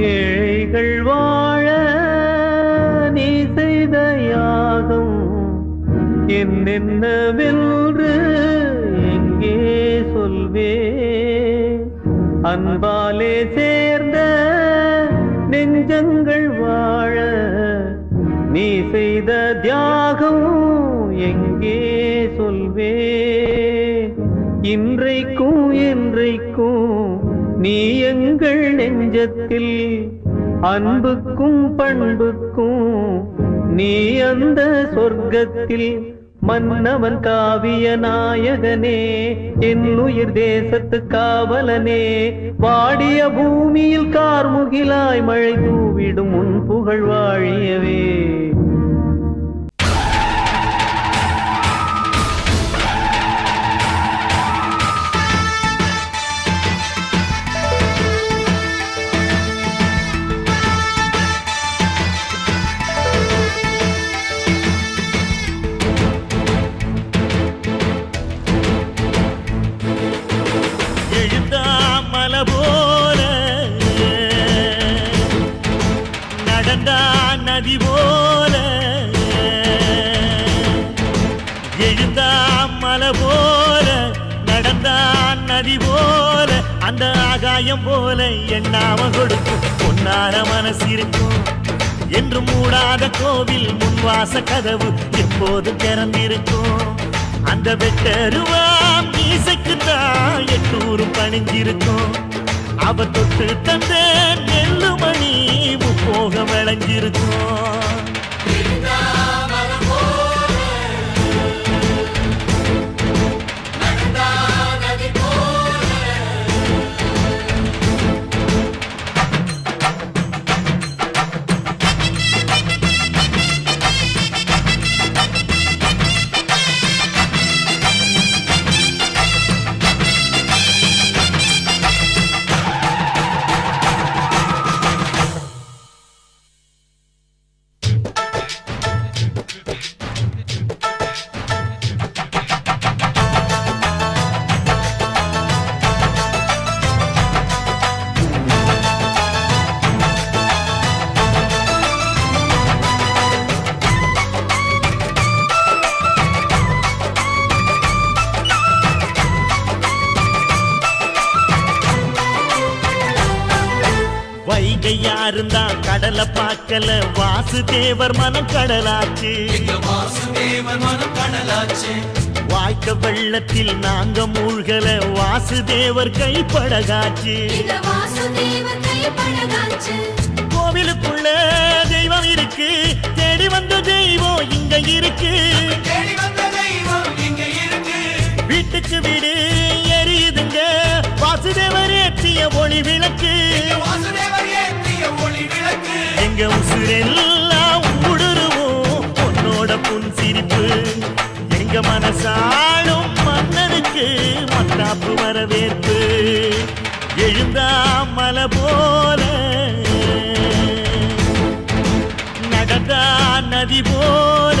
ஏழைகள் வாழ நீ செய்த யாகம் என்னென்னவென்று எங்கே சொல்வே அன்பாலே சேர்ந்த நெஞ்சங்கள் வாழ நீ செய்த தியாகம் எங்கே சொல்வே இன்றைக்கும் என்றைக்கும் நீ எங்கள் நெஞ்சத்தில் அன்புக்கும் பண்புக்கும் நீ அந்த சொர்க்கத்தில் மன்னவன் காவிய நாயகனே என் உயிர் தேசத்து காவலனே வாடிய பூமியில் கார்முகிலாய் மழை தூவிடும் உன் புகழ் வாழியவே நதி போல எழுந்தான் மலை போல நடந்தான் நதி போல அந்த ஆகாயம் போல எண்ணாம கொடுக்கும் பொன்னான மனசு இருக்கும் என்று மூடாத கோவில் முன்வாச கதவு எப்போது திறந்திருக்கும் அந்த வெட்டருவாம் மீசைக்குத்தான் எட்டூரும் பணிஞ்சிருக்கும் அவ தொட்டு தந்த நெல்லுமணி முப்போக விளைஞ்சிருக்கும் யாருந்தான் கடலை பார்க்கல வாசுதேவர் மனம் கடலாச்சு வாய்க்க வெள்ளத்தில் நாங்க மூழ்கல வாசுதேவர் கைப்படகாச்சு கோவிலுக்குள்ள தெய்வம் இருக்கு தேடி வந்த தெய்வம் இங்க இருக்கு வீட்டுக்கு வீடு எரியுதுங்க வாசுதேவர் ஏற்றிய ஒளி விளக்கு எங்க உசுரெல்லாம் ஊடுருவோம் உன்னோட புன் சிரிப்பு எங்க மனசாலும் மன்னனுக்கு மத்தாப்பு வரவேற்பு எழுந்தா மலை போல நடந்தா நதி போல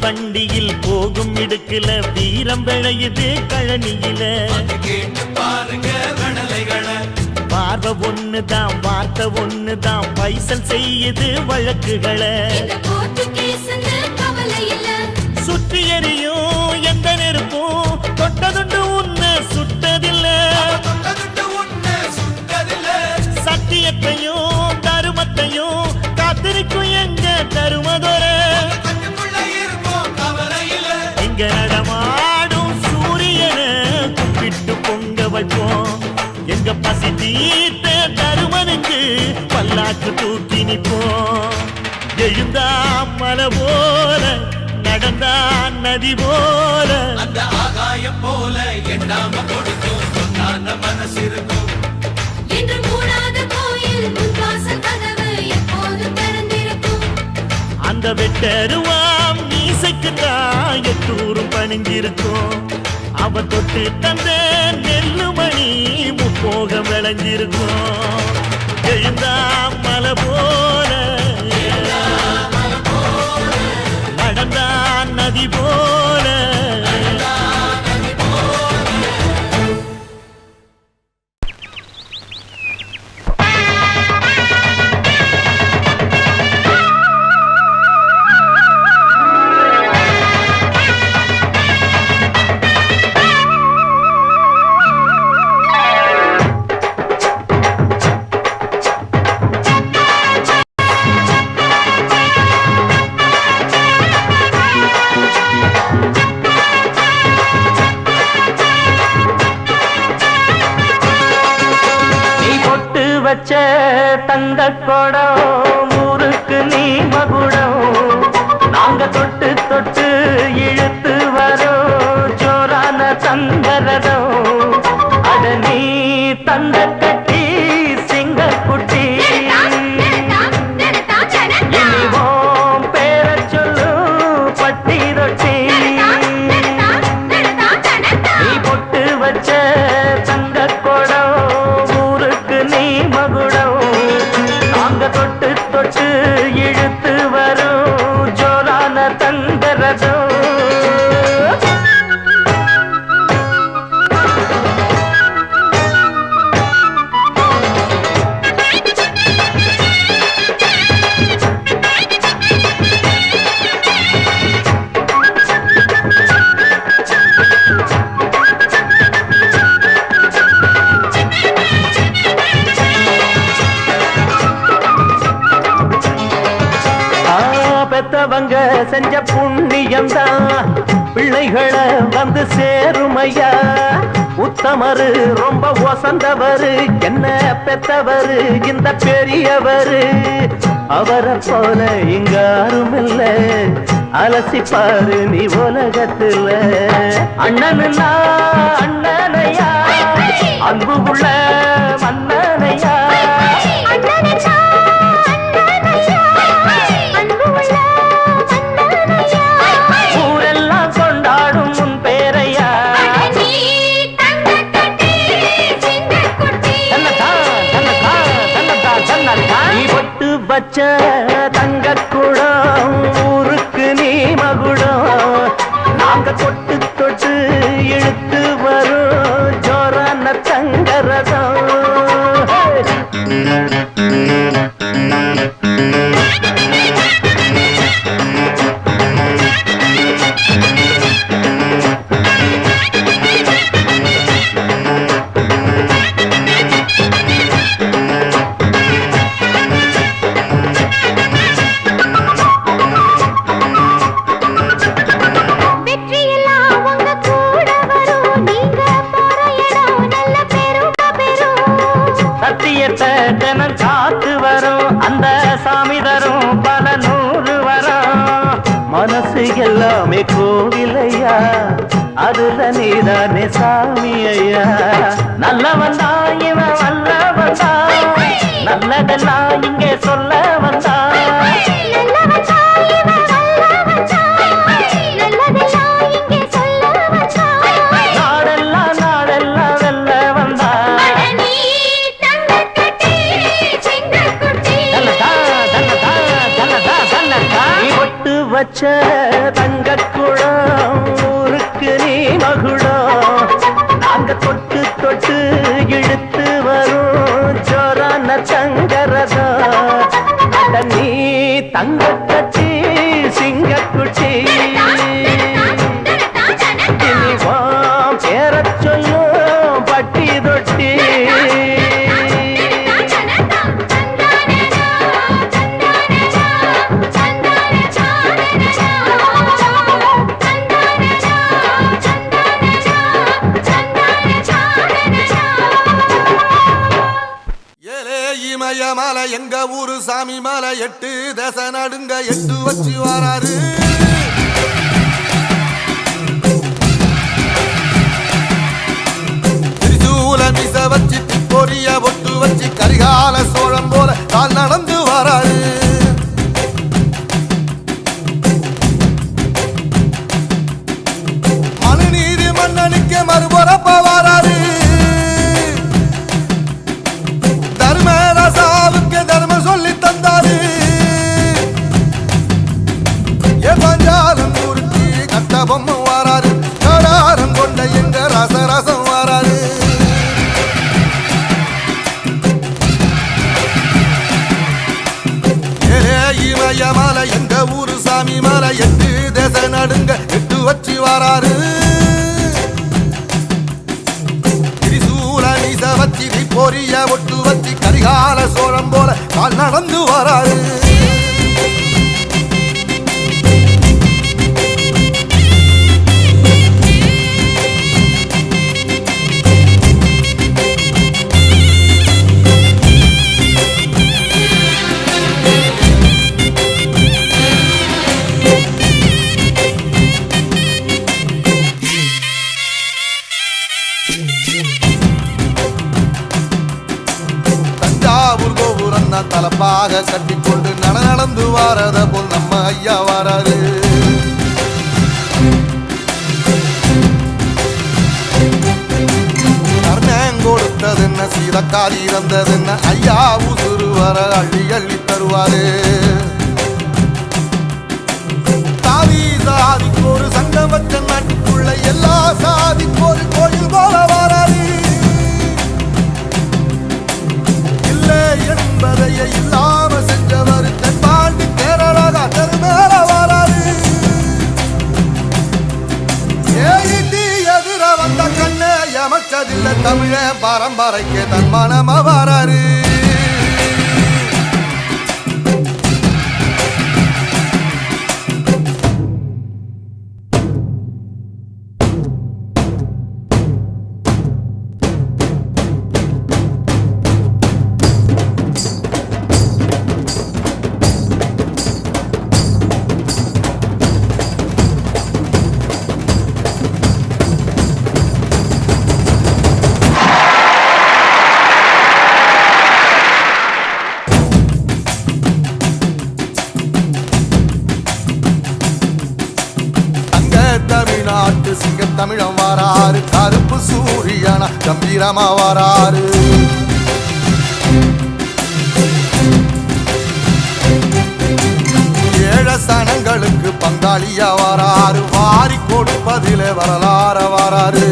வண்டியில் போகும் இடுக்குல வீரம் விளையுது கழனியில பார்வை ஒண்ணுதான் வார்த்தை ஒண்ணுதான் பைசல் செய்யுது வழக்குகளை சுற்றி எறியும் எந்த நெருப்பும் தொட்டதுண்டு உன்னை சுட்டதில்லை சத்தியத்தையும் தருமத்தையும் காத்திருக்கும் எங்க தருமதொர இங்க நடமாடும் சூரியனை கும்பிட்டு பொங்க வைப்போம் எங்க பசி தீர்த்த தருமனுக்கு பல்லாக்கு தூக்கி நிற்போம் எழுந்தா மலை போல நடந்தா நதி போல அந்த ஆகாயம் போல எண்ணாம கொடுக்கும் மனசு இருக்கும் என்று மூடாத கோயில் முன்வாசல் கருவாம் மீசைக்குத்தான் எட்டூரும் பணிஞ்சிருக்கும். அவ தொட்டு தந்த நெல்லுமணி முப்போக விளைஞ்சிருக்கும். எழுந்தா மலை போல நடந்தா நதி போல. தந்த கொடம் ஊருக்கு நீ மகுடம். நாங்க தொட்டு தொட்டு இழுத்து வரோம் ஜோரான தந்தரதம். அட நீ தந்த கட்டி சிங்கக்குட்டி இனிவோம் பேர சொல்லு பட்டி ரொட்டி. நீ பொட்டு வச்ச தந்த கொடம் ஊருக்கு நீ மகுடம். நாங்க தொட்டு தொட்டு இழுத்து வரும் ஜோரான தந்தரதம். பெத்தவங்க செஞ்ச புண்ணியம்தான் பிள்ளைகளை வந்து சேருமையா. உத்தமரு ரொம்ப ஒசந்தவரு என்ன பெத்தவரு இந்த பெரியவரு. அவரை போல இங்க யாருமில்ல அலசிப்பாரு நீ உலகத்துல. அண்ணனுன்னா அண்ணனையா அன்பு உள்ள மன்னனையா. ஊரெல்லாம் கொண்டாடும் உன் பேரையா. நீ பொட்டு வச்ச தங்க குடம் ஊருக்கு நீ மகுடம். நாங்க தொட்டு தொட்டு இழுத்து வரும் ஜோரான தங்கரதம். சத்தியத்தனம் காத்து வரும் அந்த சாமி தரும் பல நூறு வரும். மனசு எல்லாமே கோவிலையா அதுல நீதானே சாமி ஐயா. நல்லவன் தான் இவன் வல்லவன் தான் நல்லதெல்லாம் இங்கே சொல்ல வந்தான். நாடெல்லாம் நாடெல்லாம் வெல்ல வந்தான். வச்ச தங்க குடம் ஊருக்கு நீ மகுடம். நாங்க தொட்டு தொட்டு இழுத்து வரும் ஜோரான தங்கரதம். அட நீ தங்க கட்டி சிங்கக்குட்டி இனிவாம் பேர சொல்லும் பட்டி தொட்டி. மலை எங்க ஊரு சாமி மலை 8 தசை நடுங்க 8 வச்சு வராரு. திரிசூல மிச வச்சு பொரிய ஒட்டு வச்சு கரிகால சோழம் போல கால் நடந்து வராரு. ஒட்டு வச்சு கரிகால சோழம் போல கால் நடந்து வராரு. தஞ்சாவூர் கோபுரம் தான் தலப்பாக கட்டிக்கொண்டு நடந்து வாரத போல் நம்ம ஐயா வராரு. கர்ணன் கொடுத்ததென்ன சீதக்காரி இறந்ததென்ன ஐயா உசுறு வர அள்ளி அள்ளி தருவாரு. சாதிக்கு ஒரு சங்கம் வச்ச நாட்டுக்குள்ள எல்லா சாதிக்கு ஒரு கோயில் போல வராரு. இல்லை என்பதைய இல்லாம செஞ்சவர் தென்பாண்டி கேரளாக தெருமேல வராரு. ஏடி எதிர வந்த கண்ண எமச்சதில்லை தமிழ பரம்பரைக்கு தன் மனம வராரு. தமிழ்நாட்டு சிங்க தமிழம் வராரு. கருப்பு சூரியனா கம்பீரமா வராரு. ஏழ சனங்களுக்கு பங்காளியா வராரு. வாரி கொடுப்பதிலே வரலாற வராரு.